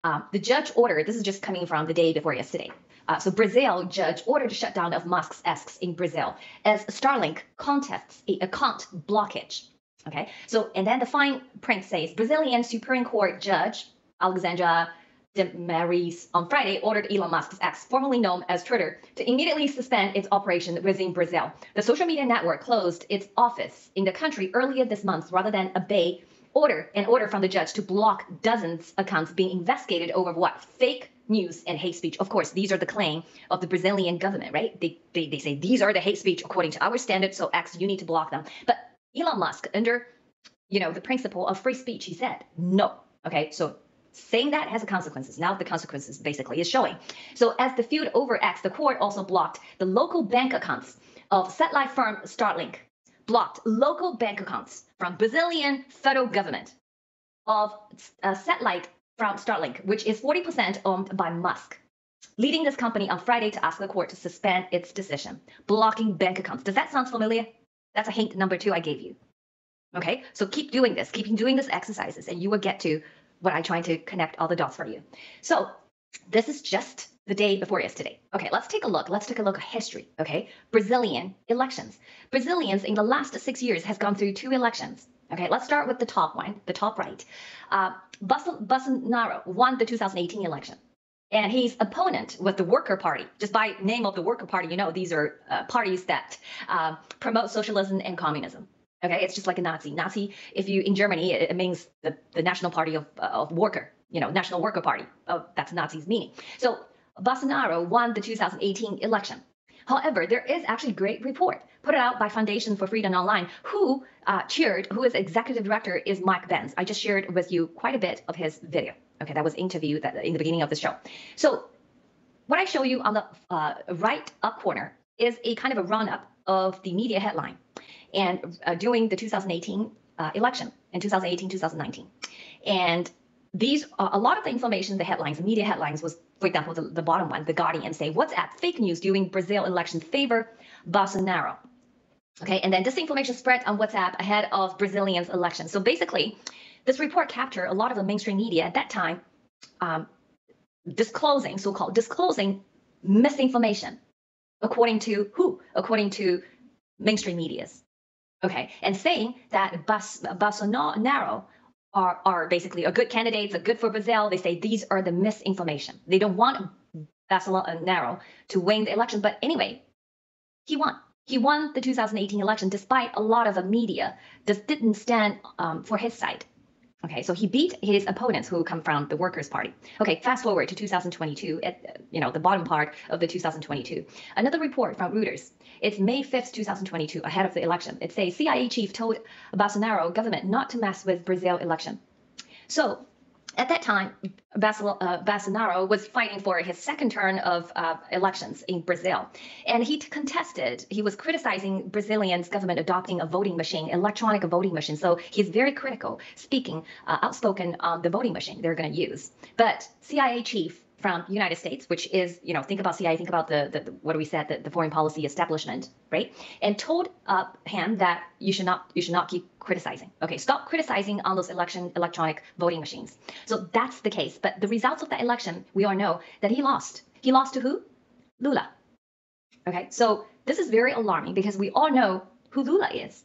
The judge ordered, this is just coming from the day before yesterday. So Brazil judge ordered the shutdown of Musk's X in Brazil as Starlink contests a account blockage. Okay, so and then the fine print says Brazilian Supreme Court Judge Alexandra de Maris on Friday ordered Elon Musk's X, formerly known as Twitter, to immediately suspend its operation within Brazil. The social media network closed its office in the country earlier this month rather than obey an order from the judge to block dozens of accounts being investigated over what? Fake news and hate speech. Of course, these are the claim of the Brazilian government, right? They say these are the hate speech according to our standards, so X, you need to block them. But Elon Musk, under the principle of free speech, he said no. Okay, so saying that has consequences. Now the consequences basically is showing. So as the feud over X, the court also blocked the local bank accounts of satellite firm Starlink. Blocked local bank accounts from Brazilian federal government of satellite from Starlink, which is 40% owned by Musk, leading this company on Friday to ask the court to suspend its decision, blocking bank accounts. Does that sound familiar? That's a hint number 2 I gave you. Okay, so keep doing this exercises, and you will get to what I'm trying to connect all the dots for you. So this is just the day before yesterday. Okay, let's take a look. Let's take a look at history. Okay, Brazilian elections. Brazilians in the last 6 years has gone through 2 elections. Okay, let's start with the top one, the top right. Bolsonaro won the 2018 election. And his opponent was the Worker Party. Just by name of the Worker Party, these are parties that promote socialism and communism. Okay, it's just like a Nazi. Nazi, if you in Germany, it means the National Party of Worker. National Worker Party. Oh, that's Nazi's meaning. So Bolsonaro won the 2018 election. However, there is actually a great report put out by Foundation for Freedom Online, who is executive director is Mike Benz. I just shared with you quite a bit of his video. Okay, that was interviewed in the beginning of the show. So what I show you on the right up corner is a kind of a run-up of the media headline and during the 2018 election in 2018-2019. And these a lot of the information, the headlines, the media headlines was, for example, the bottom one, The Guardian say, WhatsApp fake news during Brazil election favor Bolsonaro. Okay, and then disinformation spread on WhatsApp ahead of Brazilians' election. So basically, this report captured a lot of the mainstream media at that time so-called disclosing misinformation, according to who? According to mainstream medias. Okay, and saying that Bolsonaro are basically a good candidates, are good for Brazil. They say these are the misinformation. They don't want Bolsonaro to win the election. But anyway, he won. He won the 2018 election despite a lot of the media that didn't stand for his side. Okay, so he beat his opponents who come from the Workers' Party. Okay, fast forward to 2022, at the bottom part of the 2022. Another report from Reuters. It's May 5th, 2022, ahead of the election. It says CIA chief told Bolsonaro government not to mess with Brazil election. So at that time, Bolsonaro was fighting for his second turn of elections in Brazil. And he was criticizing Brazilians' government adopting a voting machine, electronic voting machine. So he's very critical, outspoken on the voting machine they're going to use. But CIA chief from the United States, which is, think about CIA, think about the foreign policy establishment, right? And told him that you should not keep criticizing. Okay, stop criticizing on those electronic voting machines. So that's the case. But the results of that election, we all know that he lost. He lost to who? Lula. Okay, so this is very alarming because we all know who Lula is.